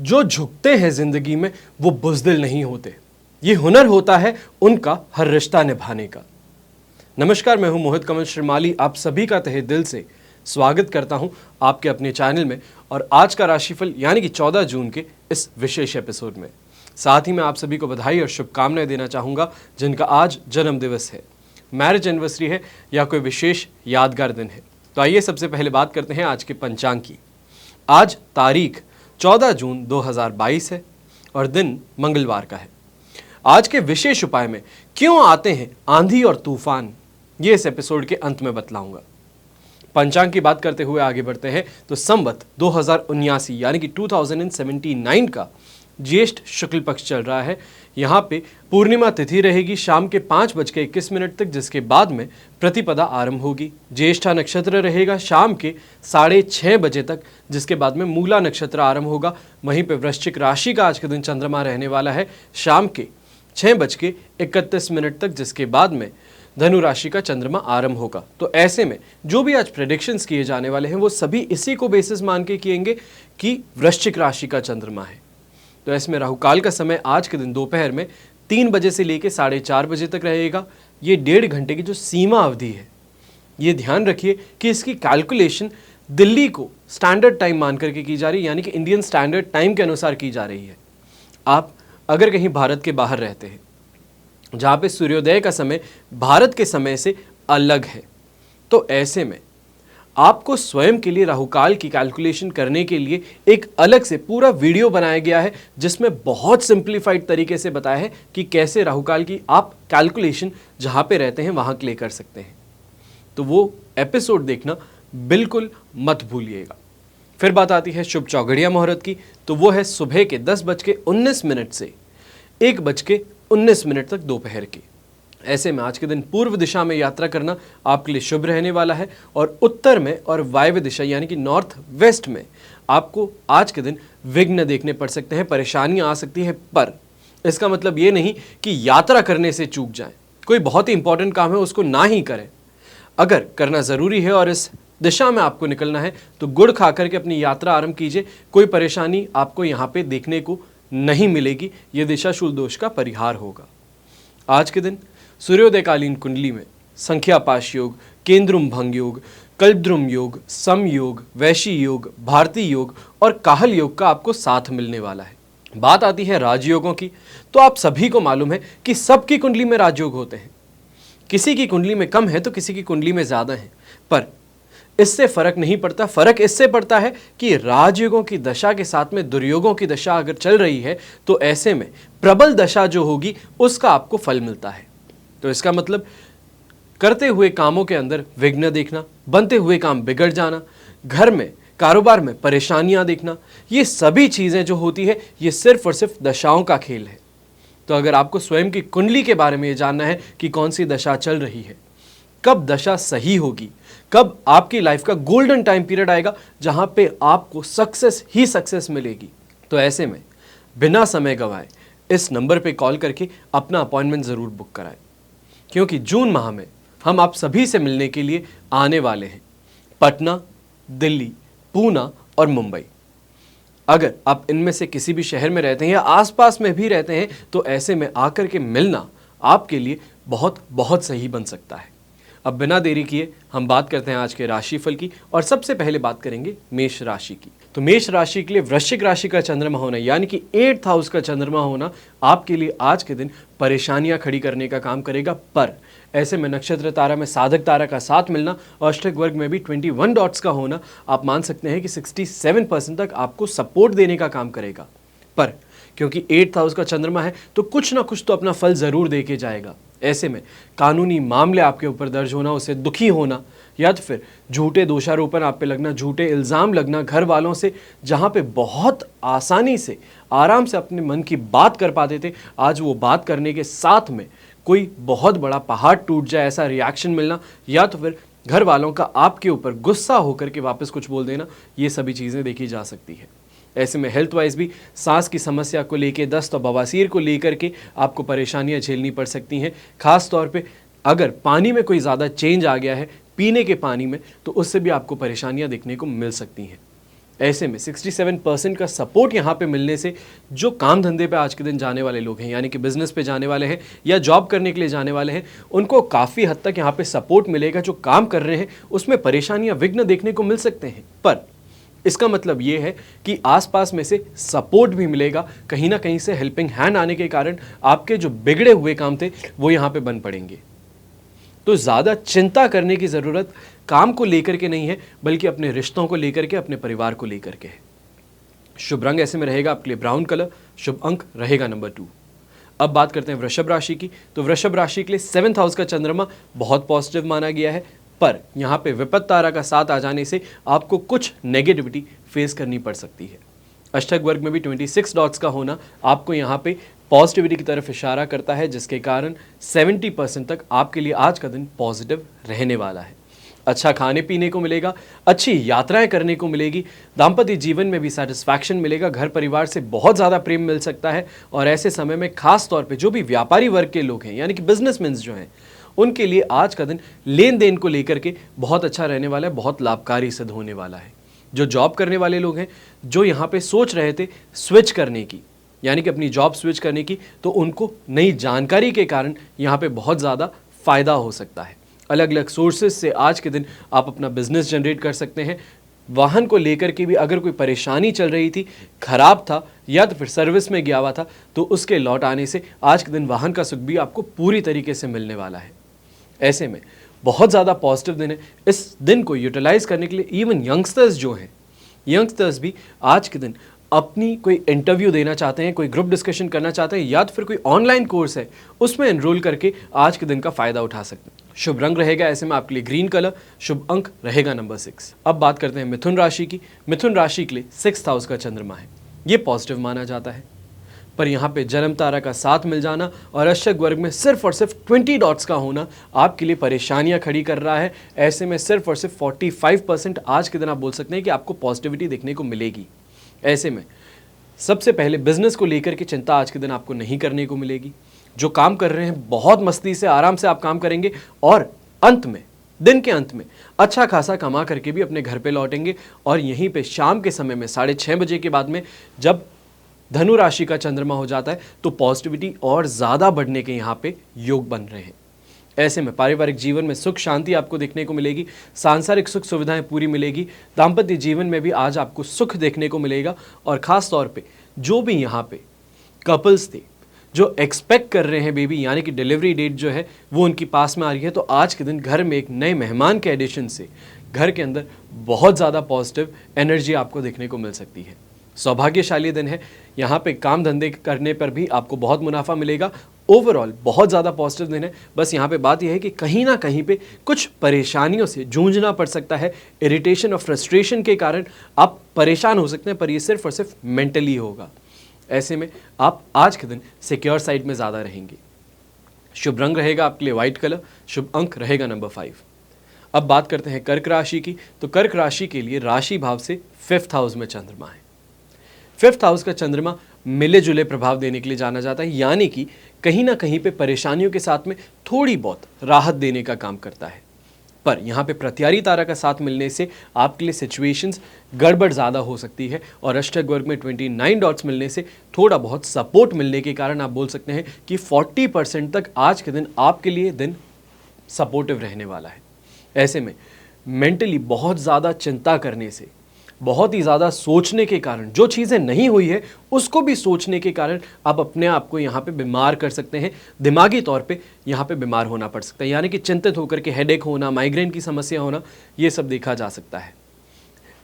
जो झुकते हैं जिंदगी में वो बुज़दिल नहीं होते। ये हुनर होता है उनका हर रिश्ता निभाने का। नमस्कार, मैं हूं मोहित कमल श्रीमाली। आप सभी का तहे दिल से स्वागत करता हूं आपके अपने चैनल में और आज का राशिफल यानी कि 14 जून के इस विशेष एपिसोड में। साथ ही मैं आप सभी को बधाई और शुभकामनाएं देना चाहूँगा जिनका आज जन्म दिवस है, मैरिज एनिवर्सरी है या कोई विशेष यादगार दिन है। तो आइए सबसे पहले बात करते हैं आज के पंचांग की। आज तारीख 14 जून 2022 है और दिन मंगलवार का है। आज के विशेष उपाय में क्यों आते हैं आंधी और तूफान, ये इस एपिसोड के अंत में बतलाऊंगा। पंचांग की बात करते हुए आगे बढ़ते हैं तो संवत 2079 यानी कि 2079 का ज्येष्ठ शुक्ल पक्ष चल रहा है। यहाँ पे पूर्णिमा तिथि रहेगी शाम के 5:21 तक, जिसके बाद में प्रतिपदा आरंभ होगी। ज्येष्ठा नक्षत्र रहेगा शाम के 6:30 बजे तक, जिसके बाद में मूला नक्षत्र आरंभ होगा। वहीं पे वृश्चिक राशि का आज के दिन चंद्रमा रहने वाला है शाम के 6:31 तक, जिसके बाद में धनु राशि का चंद्रमा आरंभ होगा। तो ऐसे में जो भी आज प्रेडिक्शंस किए जाने वाले हैं वो सभी इसी को बेसिस मान के किएंगे कि वृश्चिक राशि का चंद्रमा है। तो इसमें राहुकाल का समय आज के दिन दोपहर में 3 बजे से लेकर 4:30 बजे तक रहेगा। ये 1.5 घंटे की जो सीमा अवधि है, ये ध्यान रखिए कि इसकी कैलकुलेशन दिल्ली को स्टैंडर्ड टाइम मान करके की जा रही है, यानी कि इंडियन स्टैंडर्ड टाइम के अनुसार की जा रही है। आप अगर कहीं भारत के बाहर रहते हैं जहाँ पे सूर्योदय का समय भारत के समय से अलग है, तो ऐसे में आपको स्वयं के लिए राहुकाल की कैलकुलेशन करने के लिए एक अलग से पूरा वीडियो बनाया गया है, जिसमें बहुत सिंप्लीफाइड तरीके से बताया है कि कैसे राहुकाल की आप कैलकुलेशन जहाँ पे रहते हैं वहाँ ले कर सकते हैं। तो वो एपिसोड देखना बिल्कुल मत भूलिएगा। फिर बात आती है शुभ चौघड़िया मुहूर्त की, तो वो है सुबह के 10:19 से 1:19 तक दोपहर की। ऐसे में आज के दिन पूर्व दिशा में यात्रा करना आपके लिए शुभ रहने वाला है और उत्तर में और वायव्य दिशा यानी कि नॉर्थ वेस्ट में आपको आज के दिन विघ्न देखने पड़ सकते हैं, परेशानियां आ सकती हैं। पर इसका मतलब ये नहीं कि यात्रा करने से चूक जाएं। कोई बहुत ही इंपॉर्टेंट काम है उसको ना ही करें। अगर करना ज़रूरी है और इस दिशा में आपको निकलना है तो गुड़ खा करके अपनी यात्रा आरंभ कीजिए। कोई परेशानी आपको यहाँ पे देखने को नहीं मिलेगी। ये दिशाशूल दोष का परिहार होगा। आज के दिन सूर्योदयकालीन कुंडली में संख्या पाश योग, केंद्रुम भंग योग, कल्पद्रुम योग, सम योग, वैशी योग, भारती योग और काहल योग का आपको साथ मिलने वाला है। बात आती है राजयोगों की, तो आप सभी को मालूम है कि सबकी कुंडली में राजयोग होते हैं। किसी की कुंडली में कम है तो किसी की कुंडली में ज़्यादा है, पर इससे फर्क नहीं पड़ता। फर्क इससे पड़ता है कि राजयोगों की दशा के साथ में दुर्योगों की दशा अगर चल रही है तो ऐसे में प्रबल दशा जो होगी उसका आपको फल मिलता है। तो इसका मतलब करते हुए कामों के अंदर विघ्न देखना, बनते हुए काम बिगड़ जाना, घर में कारोबार में परेशानियां देखना, ये सभी चीज़ें जो होती है ये सिर्फ और सिर्फ दशाओं का खेल है। तो अगर आपको स्वयं की कुंडली के बारे में ये जानना है कि कौन सी दशा चल रही है, कब दशा सही होगी, कब आपकी लाइफ का गोल्डन टाइम पीरियड आएगा जहां पे आपको सक्सेस ही सक्सेस मिलेगी, तो ऐसे में बिना समय गंवाए इस नंबर पे कॉल करके अपना अपॉइंटमेंट ज़रूर बुक कराएं, क्योंकि जून माह में हम आप सभी से मिलने के लिए आने वाले हैं। पटना, दिल्ली, पूना और मुंबई। अगर आप इनमें से किसी भी शहर में रहते हैं या आसपास में भी रहते हैं तो ऐसे में आकर के मिलना आपके लिए बहुत बहुत सही बन सकता है। अब बिना देरी किए हम बात करते हैं आज के राशिफल की और सबसे पहले बात करेंगे मेष राशि की। तो मेष राशि के लिए वृश्चिक राशि का चंद्रमा होना यानी कि 8th हाउस का चंद्रमा होना आपके लिए आज के दिन परेशानियां खड़ी करने का काम करेगा। पर ऐसे में नक्षत्र तारा में साधक तारा का साथ मिलना और अष्टक वर्ग में भी 21 डॉट्स का होना आप मान सकते हैं कि 67% तक आपको सपोर्ट देने का काम करेगा। पर क्योंकि 8th हाउस का चंद्रमा है तो कुछ ना कुछ तो अपना फल ज़रूर दे के जाएगा। ऐसे में कानूनी मामले आपके ऊपर दर्ज होना, उससे दुखी होना या तो फिर झूठे दोषारोपण आप पे लगना, झूठे इल्ज़ाम लगना घर वालों से, जहाँ पे बहुत आसानी से आराम से अपने मन की बात कर पाते थे, आज वो बात करने के साथ में कोई बहुत बड़ा पहाड़ टूट जाए ऐसा रिएक्शन मिलना, या तो फिर घर वालों का आपके ऊपर गुस्सा होकर के वापस कुछ बोल देना, ये सभी चीज़ें देखी जा सकती है। ऐसे में हेल्थ वाइज भी सांस की समस्या को लेके, दस्त और बवासीर को लेकर के आपको परेशानियां झेलनी पड़ सकती हैं। खास तौर पे अगर पानी में कोई ज़्यादा चेंज आ गया है पीने के पानी में, तो उससे भी आपको परेशानियां देखने को मिल सकती हैं। ऐसे में 67% का सपोर्ट यहाँ पे मिलने से जो काम धंधे पे आज के दिन जाने वाले लोग हैं, यानी कि बिजनेस पे जाने वाले हैं या जॉब करने के लिए जाने वाले हैं, उनको काफ़ी हद तक यहाँ पे सपोर्ट मिलेगा। जो काम कर रहे हैं उसमें परेशानियाँ, विघ्न देखने को मिल सकते हैं, पर इसका मतलब ये है कि आसपास में से सपोर्ट भी मिलेगा। कहीं ना कहीं से हेल्पिंग हैंड आने के कारण आपके जो बिगड़े हुए काम थे वो यहाँ पे बन पड़ेंगे। तो ज़्यादा चिंता करने की ज़रूरत काम को लेकर के नहीं है, बल्कि अपने रिश्तों को लेकर के, अपने परिवार को लेकर के है। शुभ रंग ऐसे में रहेगा आपके लिए ब्राउन कलर, शुभ अंक रहेगा नंबर 2। अब बात करते हैं वृषभ राशि की। तो वृषभ राशि के लिए 7th हाउस का चंद्रमा बहुत पॉजिटिव माना गया है, पर यहाँ पे विपत्त तारा का साथ आ जाने से आपको कुछ नेगेटिविटी फेस करनी पड़ सकती है। अष्टक वर्ग में भी 26 डॉट्स का होना आपको यहाँ पे पॉजिटिविटी की तरफ इशारा करता है, जिसके कारण 70% तक आपके लिए आज का दिन पॉजिटिव रहने वाला है। अच्छा खाने पीने को मिलेगा, अच्छी यात्राएं करने को मिलेगी, दाम्पत्य जीवन में भी सेटिस्फैक्शन मिलेगा, घर परिवार से बहुत ज़्यादा प्रेम मिल सकता है। और ऐसे समय में खास तौर पे जो भी व्यापारी वर्ग के लोग हैं, यानी कि बिजनेसमैन जो हैं, उनके लिए आज का दिन लेन देन को लेकर के बहुत अच्छा रहने वाला है, बहुत लाभकारी सिद्ध होने वाला है। जो जॉब करने वाले लोग हैं, जो यहाँ पे सोच रहे थे स्विच करने की, यानी कि अपनी जॉब स्विच करने की, तो उनको नई जानकारी के कारण यहाँ पे बहुत ज़्यादा फायदा हो सकता है। अलग अलग सोर्सेज से आज के दिन आप अपना बिजनेस जनरेट कर सकते हैं। वाहन को लेकर के भी अगर कोई परेशानी चल रही थी, खराब था या तो फिर सर्विस में गया हुआ था, तो उसके लौट आने से आज के दिन वाहन का सुख भी आपको पूरी तरीके से मिलने वाला है। ऐसे में बहुत ज़्यादा पॉजिटिव दिन है। इस दिन को यूटिलाइज करने के लिए इवन यंगस्टर्स जो हैं, यंगस्टर्स भी आज के दिन अपनी कोई इंटरव्यू देना चाहते हैं, कोई ग्रुप डिस्कशन करना चाहते हैं, या तो फिर कोई ऑनलाइन कोर्स है उसमें एनरोल करके आज के दिन का फ़ायदा उठा सकते हैं। शुभ रंग रहेगा ऐसे में आपके लिए ग्रीन कलर, शुभ अंक रहेगा नंबर 6। अब बात करते हैं मिथुन राशि की। मिथुन राशि के लिए 6th हाउस का चंद्रमा है, ये पॉजिटिव माना जाता है, पर यहाँ पे जन्म तारा का साथ मिल जाना और अष्टक वर्ग में सिर्फ और सिर्फ 20 डॉट्स का होना आपके लिए परेशानियाँ खड़ी कर रहा है। ऐसे में सिर्फ और सिर्फ 45% आज के दिन आप बोल सकते हैं कि आपको पॉजिटिविटी देखने को मिलेगी। ऐसे में सबसे पहले बिजनेस को लेकर के चिंता आज के दिन आपको नहीं करने को मिलेगी। जो काम कर रहे हैं बहुत मस्ती से, आराम से आप काम करेंगे और अंत में, दिन के अंत में अच्छा खासा कमा करके भी अपने घर पे लौटेंगे। और यहीं पे शाम के समय में 6:30 बजे के बाद में जब धनु राशि का चंद्रमा हो जाता है तो पॉजिटिविटी और ज़्यादा बढ़ने के यहाँ पे योग बन रहे हैं। ऐसे में पारिवारिक जीवन में सुख शांति आपको देखने को मिलेगी, सांसारिक सुख सुविधाएं पूरी मिलेगी, दाम्पत्य जीवन में भी आज आपको सुख देखने को मिलेगा। और ख़ास तौर पे जो भी यहाँ पे कपल्स थे जो एक्सपेक्ट कर रहे हैं बेबी, यानी कि डिलीवरी डेट जो है वो उनकी पास में आ रही है, तो आज के दिन घर में एक नए मेहमान के एडिशन से घर के अंदर बहुत ज़्यादा पॉजिटिव एनर्जी आपको देखने को मिल सकती है। सौभाग्यशाली दिन है, यहाँ पे काम धंधे करने पर भी आपको बहुत मुनाफा मिलेगा। ओवरऑल बहुत ज़्यादा पॉजिटिव दिन है। बस यहाँ पे बात यह है कि कहीं ना कहीं पे कुछ परेशानियों से जूझना पड़ सकता है। इरिटेशन और फ्रस्ट्रेशन के कारण आप परेशान हो सकते हैं, पर ये सिर्फ और सिर्फ मेंटली होगा। ऐसे में आप आज के दिन सिक्योर साइड में ज़्यादा रहेंगे। शुभ रंग रहेगा आपके लिए व्हाइट कलर, शुभ अंक रहेगा नंबर 5। अब बात करते हैं कर्क राशि की। तो कर्क राशि के लिए राशि भाव से 5th हाउस में चंद्रमा है। 5th हाउस का चंद्रमा मिले जुले प्रभाव देने के लिए जाना जाता है, यानी कि कहीं ना कहीं पे परेशानियों के साथ में थोड़ी बहुत राहत देने का काम करता है। पर यहाँ पे प्रत्यारी तारा का साथ मिलने से आपके लिए सिचुएशंस गड़बड़ ज़्यादा हो सकती है। और अष्टक वर्ग में 29 डॉट्स मिलने से थोड़ा बहुत सपोर्ट मिलने के कारण आप बोल सकते हैं कि 40% तक आज के दिन आपके लिए दिन सपोर्टिव रहने वाला है। ऐसे में मेंटली बहुत ज़्यादा चिंता करने से, बहुत ही ज़्यादा सोचने के कारण, जो चीज़ें नहीं हुई है उसको भी सोचने के कारण आप अपने आप को यहाँ पे बीमार कर सकते हैं। दिमागी तौर पे यहाँ पे बीमार होना पड़ सकता है, यानी कि चिंतित होकर के हेडेक होना, माइग्रेन की समस्या होना, ये सब देखा जा सकता है।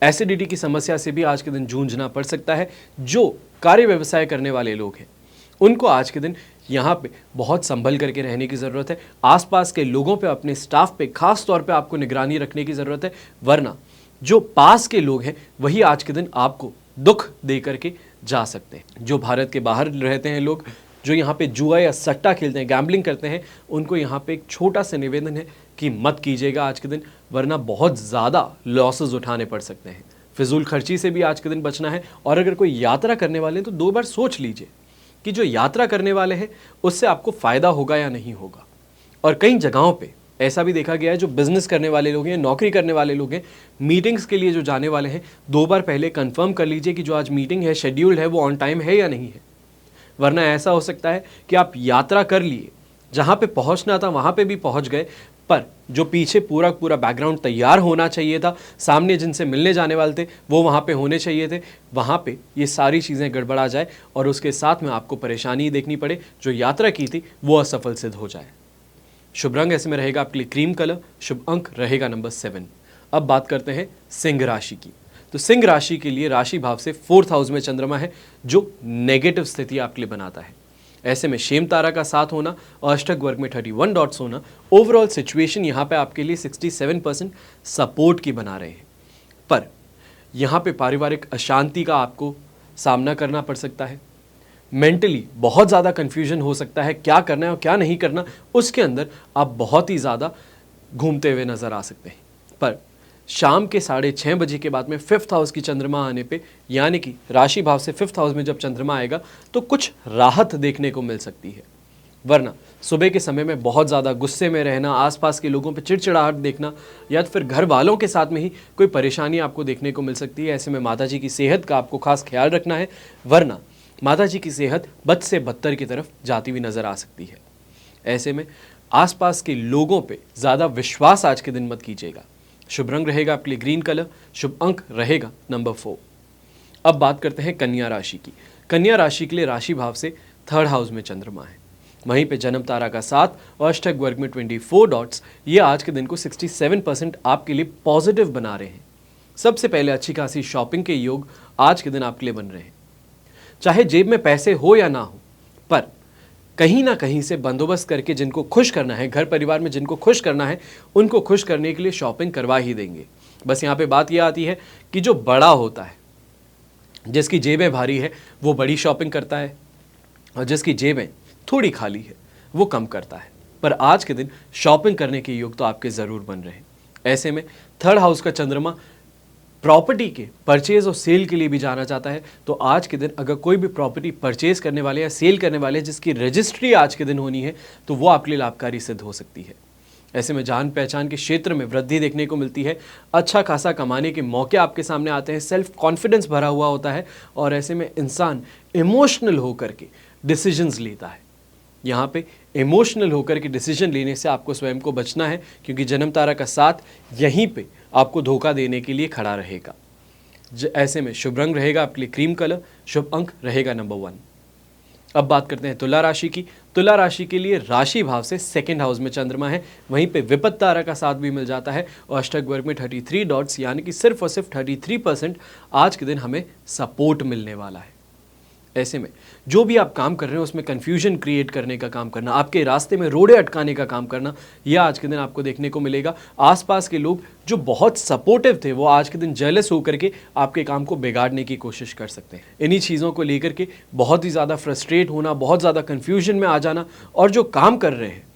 एसिडिटी की समस्या से भी आज के दिन जूझना पड़ सकता है। जो कार्य व्यवसाय करने वाले लोग हैं उनको आज के दिन यहाँ पे बहुत संभल करके रहने की ज़रूरत है। आसपास के लोगों पे, अपने स्टाफ पे खास तौर पे आपको निगरानी रखने की ज़रूरत है, वरना जो पास के लोग हैं वही आज के दिन आपको दुख दे करके जा सकते हैं। जो भारत के बाहर रहते हैं लोग, जो यहाँ पे जुआ या सट्टा खेलते हैं, गैम्बलिंग करते हैं, उनको यहाँ पे एक छोटा सा निवेदन है कि मत कीजिएगा आज के दिन, वरना बहुत ज़्यादा लॉसेस उठाने पड़ सकते हैं। फिजूल खर्ची से भी आज के दिन बचना है। और अगर कोई यात्रा करने वाले हैं तो 2 बार सोच लीजिए कि जो यात्रा करने वाले हैं उससे आपको फ़ायदा होगा या नहीं होगा। और कई जगहों पे ऐसा भी देखा गया है जो बिजनेस करने वाले लोग हैं, नौकरी करने वाले लोग हैं, मीटिंग्स के लिए जो जाने वाले हैं, 2 बार पहले कंफर्म कर लीजिए कि जो आज मीटिंग है, शेड्यूल्ड है, वो ऑन टाइम है या नहीं है। वरना ऐसा हो सकता है कि आप यात्रा कर लिए, जहाँ पे पहुँचना था वहाँ पे भी पहुँच गए, पर जो पीछे पूरा पूरा बैकग्राउंड तैयार होना चाहिए था, सामने जिनसे मिलने जाने वाले थे वो वहाँ पे होने चाहिए थे, वहाँ पे ये सारी चीज़ें गड़बड़ा जाए और उसके साथ में आपको परेशानी देखनी पड़े, जो यात्रा की थी वो असफल सिद्ध हो जाए। शुभ रंग ऐसे में रहेगा आपके लिए क्रीम कलर, शुभ अंक रहेगा नंबर 7। अब बात करते हैं सिंह राशि की। तो सिंह राशि के लिए राशि भाव से 4th हाउस में चंद्रमा है, जो नेगेटिव स्थिति आपके लिए बनाता है। ऐसे में शेम तारा का साथ होना और अष्टक वर्ग में 31 डॉट्स होना, ओवरऑल सिचुएशन यहाँ पे आपके लिए 67% सपोर्ट की बना रहे हैं। पर यहाँ पे पारिवारिक अशांति का आपको सामना करना पड़ सकता है। मेंटली बहुत ज़्यादा कन्फ्यूजन हो सकता है, क्या करना है और क्या नहीं करना, उसके अंदर आप बहुत ही ज़्यादा घूमते हुए नज़र आ सकते हैं। पर शाम के 6:30 बजे के बाद में 5th हाउस की चंद्रमा आने पे, यानी कि राशि भाव से 5th हाउस में जब चंद्रमा आएगा तो कुछ राहत देखने को मिल सकती है। वरना सुबह के समय में बहुत ज़्यादा गुस्से में रहना, आसपास के लोगों पे चिड़चिड़ाहट देखना, या फिर घर वालों के साथ में ही कोई परेशानी आपको देखने को मिल सकती है। ऐसे में माता जी की सेहत का आपको खास ख्याल रखना है, वरना माता जी की सेहत बद से बदतर की तरफ जाती हुई नज़र आ सकती है। ऐसे में आसपास के लोगों पे ज़्यादा विश्वास आज के दिन मत कीजिएगा। शुभ रंग रहेगा आपके लिए ग्रीन कलर, शुभ अंक रहेगा नंबर 4। अब बात करते हैं कन्या राशि की। कन्या राशि के लिए राशि भाव से 3rd हाउस में चंद्रमा है, वहीं पे जन्म तारा का 7 और अष्टक वर्ग में 24 डॉट्स, ये आज के दिन को 67% आपके लिए पॉजिटिव बना रहे हैं। सबसे पहले अच्छी खासी शॉपिंग के योग आज के दिन आपके लिए बन रहे हैं। चाहे जेब में पैसे हो या ना हो, पर कहीं ना कहीं से बंदोबस्त करके जिनको खुश करना है, घर परिवार में जिनको खुश करना है, उनको खुश करने के लिए शॉपिंग करवा ही देंगे। बस यहाँ पे बात यह आती है कि जो बड़ा होता है, जिसकी जेबें भारी है, वो बड़ी शॉपिंग करता है, और जिसकी जेबें थोड़ी खाली है वो कम करता है। पर आज के दिन शॉपिंग करने के योग तो आपके ज़रूर बन रहे हैं। ऐसे में 3rd हाउस का चंद्रमा प्रॉपर्टी के परचेज और सेल के लिए भी जाना चाहता है। तो आज के दिन अगर कोई भी प्रॉपर्टी परचेज करने वाले या सेल करने वाले जिसकी रजिस्ट्री आज के दिन होनी है, तो वो आपके लिए लाभकारी सिद्ध हो सकती है। ऐसे में जान पहचान के क्षेत्र में वृद्धि देखने को मिलती है, अच्छा खासा कमाने के मौके आपके सामने आते हैं, सेल्फ कॉन्फिडेंस भरा हुआ होता है, और ऐसे में इंसान इमोशनल होकर के डिसीजंस लेता है। यहाँ पे इमोशनल होकर के डिसीजन लेने से आपको स्वयं को बचना है, क्योंकि जन्म तारा का साथ यहीं पे आपको धोखा देने के लिए खड़ा रहेगा। ऐसे में शुभ रंग रहेगा आपके लिए क्रीम कलर, शुभ अंक रहेगा नंबर 1। अब बात करते हैं तुला राशि की। तुला राशि के लिए राशि भाव से 2nd हाउस में चंद्रमा है, वहीं पे विपत्त तारा का साथ भी मिल जाता है, और अष्टक वर्ग में 33 डॉट्स, यानी कि सिर्फ और सिर्फ 33% आज के दिन हमें सपोर्ट मिलने वाला है। ऐसे में जो भी आप काम कर रहे हैं उसमें कन्फ्यूजन क्रिएट करने का काम करना, आपके रास्ते में रोड़े अटकाने का काम करना, यह आज के दिन आपको देखने को मिलेगा। आसपास के लोग जो बहुत सपोर्टिव थे, वो आज के दिन जेलस होकर के आपके काम को बिगाड़ने की कोशिश कर सकते हैं। इन्हीं चीज़ों को लेकर के बहुत ही ज़्यादा फ्रस्ट्रेट होना, बहुत ज़्यादा कन्फ्यूजन में आ जाना, और जो काम कर रहे हैं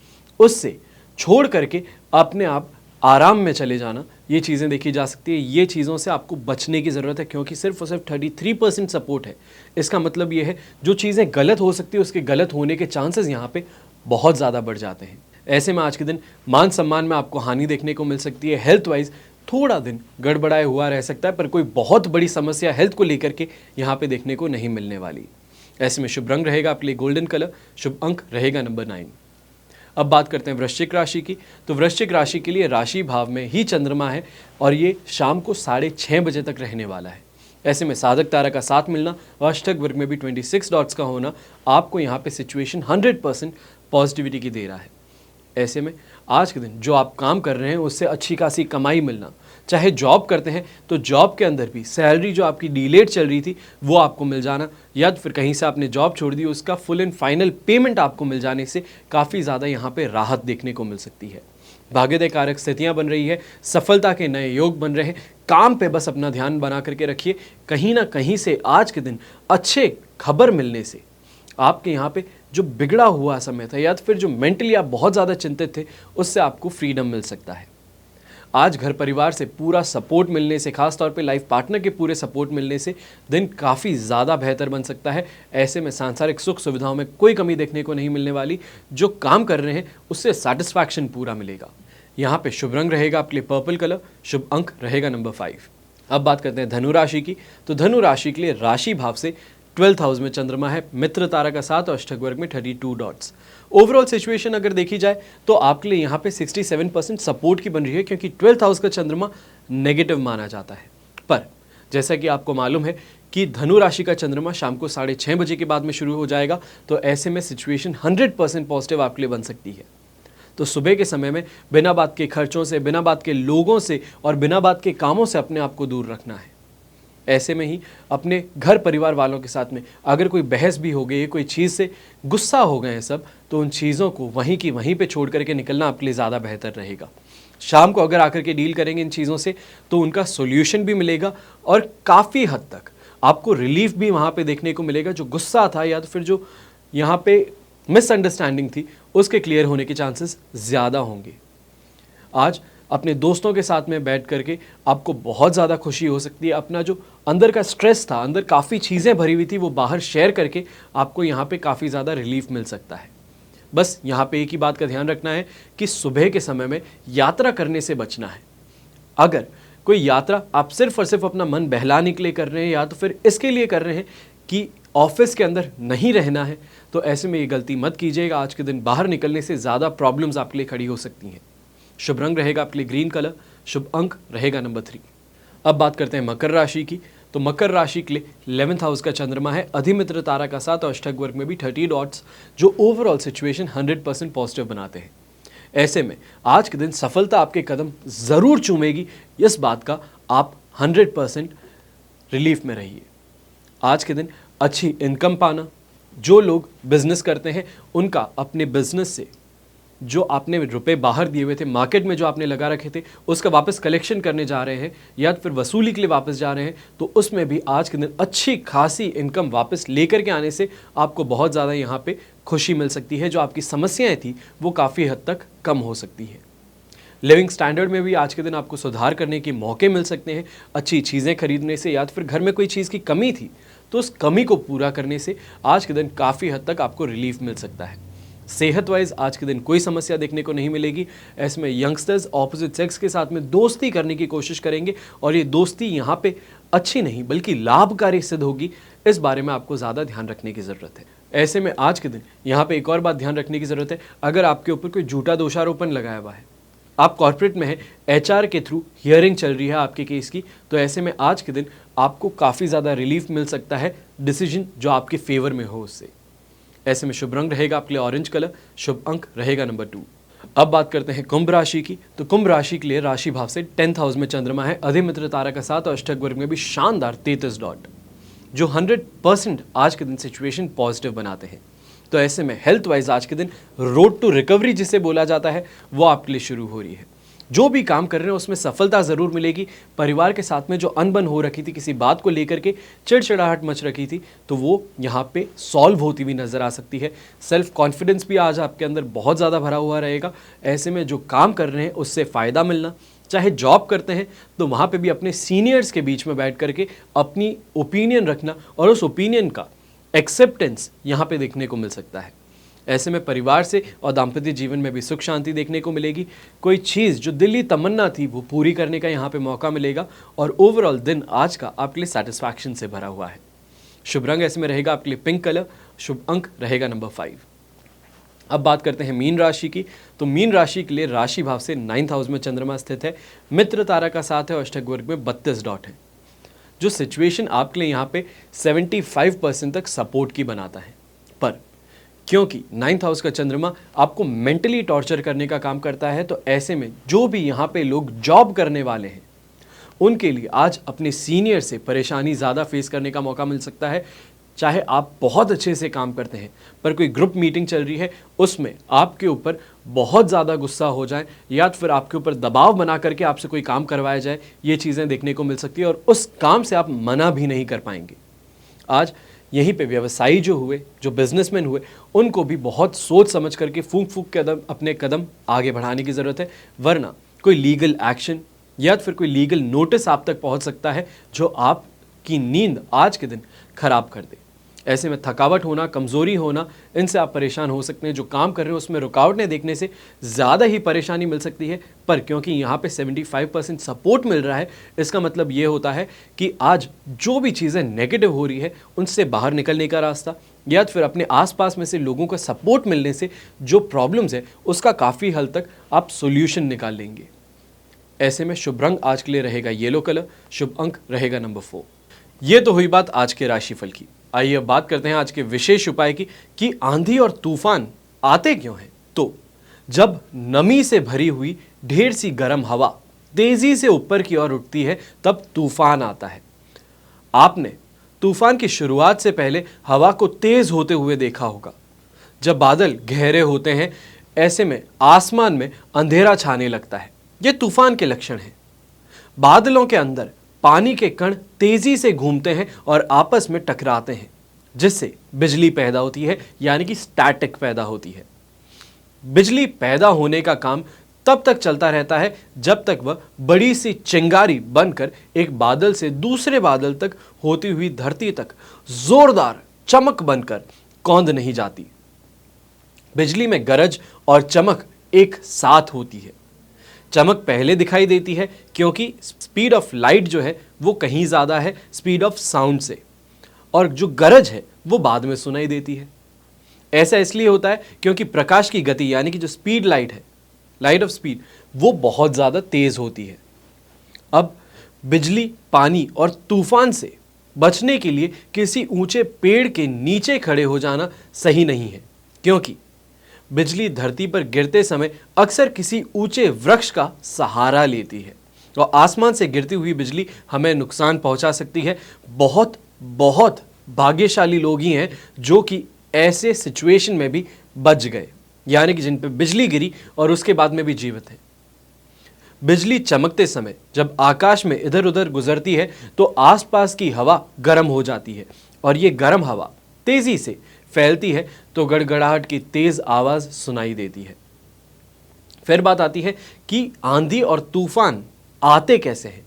उससे छोड़ करके अपने आप आराम में चले जाना, ये चीज़ें देखी जा सकती है। ये चीज़ों से आपको बचने की ज़रूरत है, क्योंकि सिर्फ और सिर्फ 33% सपोर्ट है। इसका मतलब ये है जो चीज़ें गलत हो सकती है उसके गलत होने के चांसेस यहाँ पे बहुत ज़्यादा बढ़ जाते हैं। ऐसे में आज के दिन मान सम्मान में आपको हानि देखने को मिल सकती है। हेल्थ वाइज थोड़ा दिन गड़बड़ाया हुआ रह सकता है, पर कोई बहुत बड़ी समस्या हेल्थ को लेकर के यहाँ पे देखने को नहीं मिलने वाली। ऐसे में शुभ रंग रहेगा आपके लिए गोल्डन कलर, शुभ अंक रहेगा नंबर 9। अब बात करते हैं वृश्चिक राशि की। तो वृश्चिक राशि के लिए राशि भाव में ही चंद्रमा है, और ये शाम को 6:30 बजे तक रहने वाला है। ऐसे में साधक तारा का साथ मिलना और अष्टक वर्ग में भी 26 डॉट्स का होना आपको यहाँ पे सिचुएशन 100% पॉजिटिविटी की दे रहा है। ऐसे में आज के दिन जो आप काम कर रहे हैं उससे अच्छी खासी कमाई मिलना, चाहे जॉब करते हैं तो जॉब के अंदर भी सैलरी जो आपकी डिलेड चल रही थी वो आपको मिल जाना, या फिर कहीं से आपने जॉब छोड़ दी उसका फुल एंड फाइनल पेमेंट आपको मिल जाने से काफ़ी ज़्यादा यहाँ पे राहत देखने को मिल सकती है। भाग्योदय कारक स्थितियाँ बन रही है, सफलता के नए योग बन रहे हैं। काम पे बस अपना ध्यान बना करके रखिए। कहीं ना कहीं से आज के दिन अच्छे खबर मिलने से आपके यहाँ पे जो बिगड़ा हुआ समय था, या फिर जो मेंटली आप बहुत ज़्यादा चिंतित थे, उससे आपको फ्रीडम मिल सकता है। आज घर परिवार से पूरा सपोर्ट मिलने से, खास तौर पे लाइफ पार्टनर के पूरे सपोर्ट मिलने से दिन काफ़ी ज़्यादा बेहतर बन सकता है। ऐसे में सांसारिक सुख सुविधाओं में कोई कमी देखने को नहीं मिलने वाली। जो काम कर रहे हैं उससे सेटिस्फैक्शन पूरा मिलेगा। यहाँ पे शुभ रंग रहेगा आपके लिए पर्पल कलर, शुभ अंक रहेगा नंबर 5। अब बात करते हैं धनु राशि की। तो धनु राशि के लिए राशि भाव से 12th हाउस में चंद्रमा है, मित्र तारा का साथ और अष्टक वर्ग में 32 डॉट्स। ओवरऑल सिचुएशन अगर देखी जाए तो आपके लिए यहाँ पे 67% सपोर्ट की बन रही है, क्योंकि 12th हाउस का चंद्रमा नेगेटिव माना जाता है। पर जैसा कि आपको मालूम है कि धनु राशि का चंद्रमा शाम को 6:30 बजे के बाद में शुरू हो जाएगा, तो ऐसे में सिचुएशन 100% पॉजिटिव आपके लिए बन सकती है। तो सुबह के समय में बिना बात के खर्चों से, बिना बात के लोगों से और बिना बात के कामों से अपने आप को दूर रखना है। ऐसे में ही अपने घर परिवार वालों के साथ में अगर कोई बहस भी हो गई है, कोई चीज़ से गुस्सा हो गए हैं सब, तो उन चीज़ों को वहीं की वहीं पे छोड़ करके निकलना आपके लिए ज़्यादा बेहतर रहेगा। शाम को अगर आकर के डील करेंगे इन चीज़ों से तो उनका सॉल्यूशन भी मिलेगा और काफ़ी हद तक आपको रिलीफ भी वहाँ पे देखने को मिलेगा। जो गुस्सा था या तो फिर जो यहाँ पे मिसअंडरस्टैंडिंग थी, उसके क्लियर होने के चांसेस ज़्यादा होंगे। आज अपने दोस्तों के साथ में बैठ करके आपको बहुत ज़्यादा खुशी हो सकती है। अपना जो अंदर का स्ट्रेस था, अंदर काफ़ी चीज़ें भरी हुई थी, वो बाहर शेयर करके आपको यहाँ पे काफ़ी ज़्यादा रिलीफ मिल सकता है। बस यहाँ पे एक ही बात का ध्यान रखना है कि सुबह के समय में यात्रा करने से बचना है। अगर कोई यात्रा आप सिर्फ और सिर्फ अपना मन बहलाने के लिए कर रहे हैं या तो फिर इसके लिए कर रहे हैं कि ऑफिस के अंदर नहीं रहना है, तो ऐसे में ये गलती मत कीजिएगा। आज के दिन बाहर निकलने से ज़्यादा प्रॉब्लम्स आपके लिए खड़ी हो सकती हैं। शुभ रंग रहेगा आपके लिए ग्रीन कलर, शुभ अंक रहेगा नंबर 3। अब बात करते हैं मकर राशि की। तो मकर राशि के लिए 11th हाउस का चंद्रमा है, अधिमित्र तारा का साथ और अष्टक वर्ग में भी 30 डॉट्स, जो ओवरऑल सिचुएशन 100% पॉजिटिव बनाते हैं। ऐसे में आज के दिन सफलता आपके कदम ज़रूर चूमेगी, इस बात का आप 100% रिलीफ में रहिए। आज के दिन अच्छी इनकम पाना, जो लोग बिजनेस करते हैं उनका अपने बिजनेस से जो आपने रुपए बाहर दिए हुए थे, मार्केट में जो आपने लगा रखे थे, उसका वापस कलेक्शन करने जा रहे हैं या फिर वसूली के लिए वापस जा रहे हैं, तो उसमें भी आज के दिन अच्छी खासी इनकम वापस लेकर के आने से आपको बहुत ज़्यादा यहाँ पे खुशी मिल सकती है। जो आपकी समस्याएं थी वो काफ़ी हद तक कम हो सकती है। लिविंग स्टैंडर्ड में भी आज के दिन आपको सुधार करने के मौके मिल सकते हैं। अच्छी चीज़ें खरीदने से या तो फिर घर में कोई चीज़ की कमी थी तो उस कमी को पूरा करने से आज के दिन काफ़ी हद तक आपको रिलीफ मिल सकता है। सेहत वाइज आज के दिन कोई समस्या देखने को नहीं मिलेगी। ऐसे में यंगस्टर्स ऑपोजिट सेक्स के साथ में दोस्ती करने की कोशिश करेंगे और ये दोस्ती यहाँ पे अच्छी नहीं बल्कि लाभकारी सिद्ध होगी। इस बारे में आपको ज़्यादा ध्यान रखने की ज़रूरत है। ऐसे में आज के दिन यहाँ पे एक और बात ध्यान रखने की ज़रूरत है, अगर आपके ऊपर कोई झूठा दोषारोपण लगाया हुआ है, आप कॉर्पोरेट में हैं, एचआर के थ्रू हियरिंग चल रही है आपके केस की, तो ऐसे में आज के दिन आपको काफ़ी ज़्यादा रिलीफ मिल सकता है डिसीजन जो आपके फेवर में हो उससे। ऐसे में शुभ रंग रहेगा आपके लिए ऑरेंज कलर, शुभ अंक रहेगा नंबर 2। अब बात करते हैं कुंभ राशि की। तो कुंभ राशि के लिए राशि भाव से 10th हाउस में चंद्रमा है, अधिमित्र तारा का साथ और अष्टक वर्ग में भी शानदार 33 डॉट, जो 100% आज के दिन सिचुएशन पॉजिटिव बनाते हैं। तो ऐसे में हेल्थ वाइज आज के दिन रोड टू रिकवरी जिसे बोला जाता है वो आपके लिए शुरू हो रही है। जो भी काम कर रहे हैं उसमें सफलता ज़रूर मिलेगी। परिवार के साथ में जो अनबन हो रखी थी, किसी बात को लेकर के चिड़चिड़ाहट मच रखी थी, तो वो यहाँ पे सॉल्व होती हुई नज़र आ सकती है। सेल्फ कॉन्फिडेंस भी आज आपके अंदर बहुत ज़्यादा भरा हुआ रहेगा। ऐसे में जो काम कर रहे हैं उससे फ़ायदा मिलना, चाहे जॉब करते हैं तो वहाँ पे भी अपने सीनियर्स के बीच में बैठ करके अपनी ओपिनियन रखना और उस ओपिनियन का एक्सेप्टेंस यहाँ पे देखने को मिल सकता है। ऐसे में परिवार से और दाम्पत्य जीवन में भी सुख शांति देखने को मिलेगी। कोई चीज़ जो दिली तमन्ना थी वो पूरी करने का यहाँ पे मौका मिलेगा और ओवरऑल दिन आज का आपके लिए सेटिस्फैक्शन से भरा हुआ है। शुभ रंग ऐसे में रहेगा आपके लिए पिंक कलर, शुभ अंक रहेगा नंबर 5। अब बात करते हैं मीन राशि की। तो मीन राशि के लिए राशि भाव से 9th हाउस में चंद्रमा स्थित है, मित्र तारा का साथ है और अष्टक वर्ग में 32 डॉट है, जो सिचुएशन आपके लिए यहाँ पे 75% तक सपोर्ट की बनाता है। पर क्योंकि 9th हाउस का चंद्रमा आपको मेंटली टॉर्चर करने का काम करता है, तो ऐसे में जो भी यहाँ पे लोग जॉब करने वाले हैं उनके लिए आज अपने सीनियर से परेशानी ज़्यादा फेस करने का मौका मिल सकता है। चाहे आप बहुत अच्छे से काम करते हैं पर कोई ग्रुप मीटिंग चल रही है उसमें आपके ऊपर बहुत ज़्यादा गुस्सा हो जाए या तो फिर आपके ऊपर दबाव बना करके आपसे कोई काम करवाया जाए, ये चीज़ें देखने को मिल सकती है और उस काम से आप मना भी नहीं कर पाएंगे। आज यहीं पे व्यवसायी जो हुए, जो बिजनेसमैन हुए, उनको भी बहुत सोच समझ करके फूंक के अपने कदम आगे बढ़ाने की ज़रूरत है, वरना कोई लीगल एक्शन या फिर कोई लीगल नोटिस आप तक पहुंच सकता है जो आपकी नींद आज के दिन खराब कर दे। ऐसे में थकावट होना, कमज़ोरी होना, इनसे आप परेशान हो सकते हैं। जो काम कर रहे हो उसमें रुकावटें देखने से ज़्यादा ही परेशानी मिल सकती है। पर क्योंकि यहाँ पे 75% सपोर्ट मिल रहा है, इसका मतलब ये होता है कि आज जो भी चीज़ें नेगेटिव हो रही है उनसे बाहर निकलने का रास्ता, या फिर अपने आसपास में से लोगों का सपोर्ट मिलने से जो प्रॉब्लम्स है उसका काफ़ी हद तक आप सोल्यूशन निकाल लेंगे। ऐसे में शुभ रंग आज के लिए रहेगा येलो कलर, शुभ अंक रहेगा नंबर 4। ये तो हुई बात आज के राशिफल की। आइए अब बात करते हैं आज के विशेष उपाय की कि आंधी और तूफान आते क्यों हैं। तो जब नमी से भरी हुई ढेर सी गर्म हवा तेजी से ऊपर की ओर उठती है तब तूफान आता है। आपने तूफान की शुरुआत से पहले हवा को तेज होते हुए देखा होगा। जब बादल गहरे होते हैं, ऐसे में आसमान में अंधेरा छाने लगता है। ये तूफान के लक्षण हैं। बादलों के अंदर पानी के कण तेजी से घूमते हैं और आपस में टकराते हैं, जिससे बिजली पैदा होती है, यानी कि स्टैटिक पैदा होती है। बिजली पैदा होने का काम तब तक चलता रहता है जब तक वह बड़ी सी चिंगारी बनकर एक बादल से दूसरे बादल तक होती हुई धरती तक जोरदार चमक बनकर कौंध नहीं जाती। बिजली में गरज और चमक एक साथ होती है। चमक पहले दिखाई देती है क्योंकि स्पीड ऑफ लाइट जो है वो कहीं ज़्यादा है स्पीड ऑफ साउंड से, और जो गरज है वो बाद में सुनाई देती है। ऐसा इसलिए होता है क्योंकि प्रकाश की गति, यानी कि जो स्पीड लाइट है, लाइट ऑफ स्पीड, वो बहुत ज़्यादा तेज़ होती है। अब बिजली, पानी और तूफान से बचने के लिए किसी ऊंचे पेड़ के नीचे खड़े हो जाना सही नहीं है, क्योंकि बिजली धरती पर गिरते समय अक्सर किसी ऊंचे वृक्ष का सहारा लेती है और आसमान से गिरती हुई बिजली हमें नुकसान पहुंचा सकती है। बहुत बहुत भाग्यशाली लोग ही हैं जो कि ऐसे सिचुएशन में भी बच गए, यानी कि जिन पर बिजली गिरी और उसके बाद में भी जीवित हैं। बिजली चमकते समय जब आकाश में इधर उधर गुजरती है तो आसपास की हवा गर्म हो जाती है और ये गर्म हवा तेजी से फैलती है तो गड़गड़ाहट की तेज आवाज सुनाई देती है। फिर बात आती है कि आंधी और तूफान आते कैसे हैं।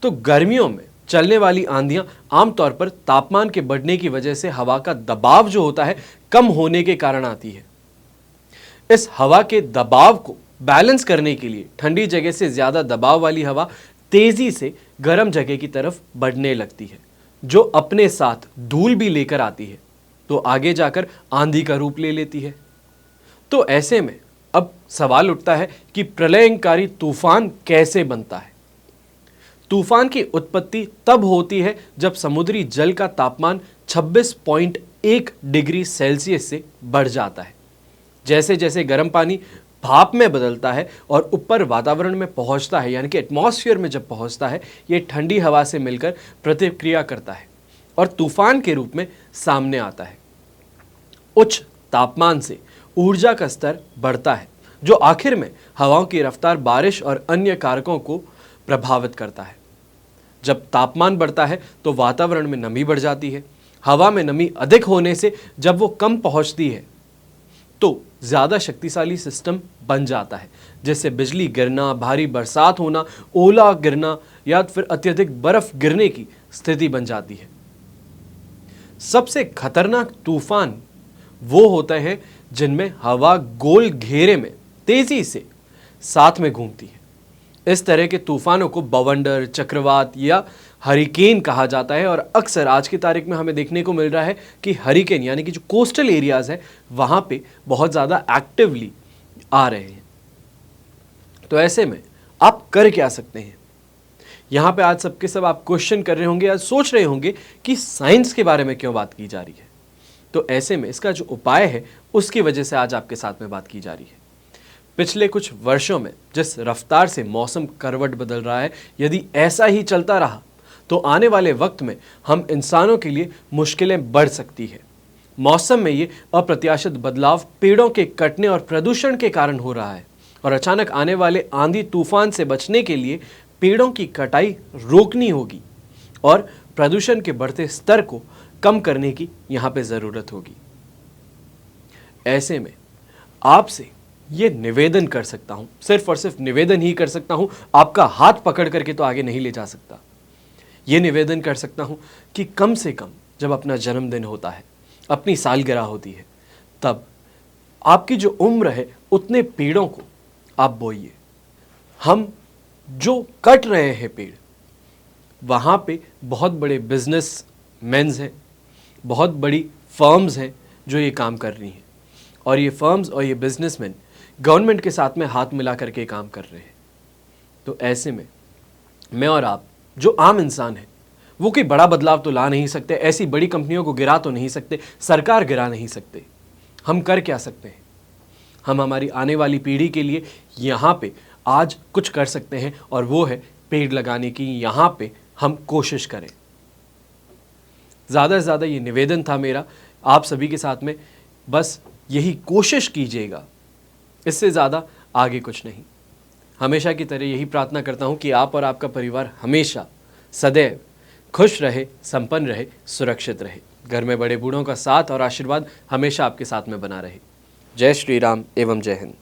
तो गर्मियों में चलने वाली आंधियां आमतौर पर तापमान के बढ़ने की वजह से हवा का दबाव जो होता है कम होने के कारण आती है। इस हवा के दबाव को बैलेंस करने के लिए ठंडी जगह से ज्यादा दबाव वाली हवा तेजी से गर्म जगह की तरफ बढ़ने लगती है, जो अपने साथ धूल भी लेकर आती है, तो आगे जाकर आंधी का रूप ले लेती है। तो ऐसे में अब सवाल उठता है कि प्रलयंकारी तूफान कैसे बनता है। तूफान की उत्पत्ति तब होती है जब समुद्री जल का तापमान 26.1 डिग्री सेल्सियस से बढ़ जाता है। जैसे जैसे गर्म पानी भाप में बदलता है और ऊपर वातावरण में पहुंचता है, यानी कि एटमॉस्फेयर में जब पहुंचता है, ये ठंडी हवा से मिलकर प्रतिक्रिया करता है और तूफान के रूप में सामने आता है। उच्च तापमान से ऊर्जा का स्तर बढ़ता है, जो आखिर में हवाओं की रफ्तार, बारिश और अन्य कारकों को प्रभावित करता है। जब तापमान बढ़ता है तो वातावरण में नमी बढ़ जाती है। हवा में नमी अधिक होने से जब वो कम पहुंचती है तो ज़्यादा शक्तिशाली सिस्टम बन जाता है, जिससे बिजली गिरना, भारी बरसात होना, ओला गिरना या फिर अत्यधिक बर्फ गिरने की स्थिति बन जाती है। सबसे खतरनाक तूफान वो होते हैं जिनमें हवा गोल घेरे में तेजी से साथ में घूमती है। इस तरह के तूफानों को बवंडर, चक्रवात या हरिकेन कहा जाता है और अक्सर आज की तारीख में हमें देखने को मिल रहा है कि हरिकेन, यानी कि जो कोस्टल एरियाज है वहाँ पे बहुत ज़्यादा एक्टिवली आ रहे हैं। तो ऐसे में आप कर क्या सकते हैं। यहाँ पे आज सबके सब आप क्वेश्चन कर रहे होंगे, आज सोच रहे होंगे कि साइंस के बारे में क्यों बात की जा रही है। तो ऐसे में इसका जो उपाय है उसकी वजह से आज आपके साथ में बात की जा रही है। पिछले कुछ वर्षों में जिस रफ्तार से मौसम करवट बदल रहा है, यदि ऐसा ही चलता रहा तो आने वाले वक्त में हम इंसानों के लिए मुश्किलें बढ़ सकती है। मौसम में ये अप्रत्याशित बदलाव पेड़ों के कटने और प्रदूषण के कारण हो रहा है और अचानक आने वाले आंधी तूफान से बचने के लिए पेड़ों की कटाई रोकनी होगी और प्रदूषण के बढ़ते स्तर को कम करने की यहाँ पे ज़रूरत होगी। ऐसे में आपसे ये निवेदन कर सकता हूँ, सिर्फ और सिर्फ निवेदन ही कर सकता हूँ, आपका हाथ पकड़ करके तो आगे नहीं ले जा सकता। ये निवेदन कर सकता हूँ कि कम से कम जब अपना जन्मदिन होता है, अपनी सालगिरह होती है, तब आपकी जो उम्र है उतने पेड़ों को आप बोइए। हम जो कट रहे हैं पेड़, वहाँ पे बहुत बड़े बिजनेस मेन्स हैं, बहुत बड़ी फर्म्स हैं जो ये काम कर रही हैं, और ये फर्म्स और ये बिजनेसमैन गवर्नमेंट के साथ में हाथ मिला करके काम कर रहे हैं। तो ऐसे में मैं और आप जो आम इंसान हैं वो कोई बड़ा बदलाव तो ला नहीं सकते, ऐसी बड़ी कंपनियों को गिरा तो नहीं सकते, सरकार गिरा नहीं सकते। हम कर क्या सकते हैं? हम हमारी आने वाली पीढ़ी के लिए यहाँ पे आज कुछ कर सकते हैं, और वो है पेड़ लगाने की यहाँ पे हम कोशिश करें। ज़्यादा से ज़्यादा ये निवेदन था मेरा आप सभी के साथ में, बस यही कोशिश कीजिएगा, इससे ज़्यादा आगे कुछ नहीं। हमेशा की तरह यही प्रार्थना करता हूँ कि आप और आपका परिवार हमेशा सदैव खुश रहे, संपन्न रहे, सुरक्षित रहे। घर में बड़े बूढ़ों का साथ और आशीर्वाद हमेशा आपके साथ में बना रहे। जय श्री राम एवं जय हिंद।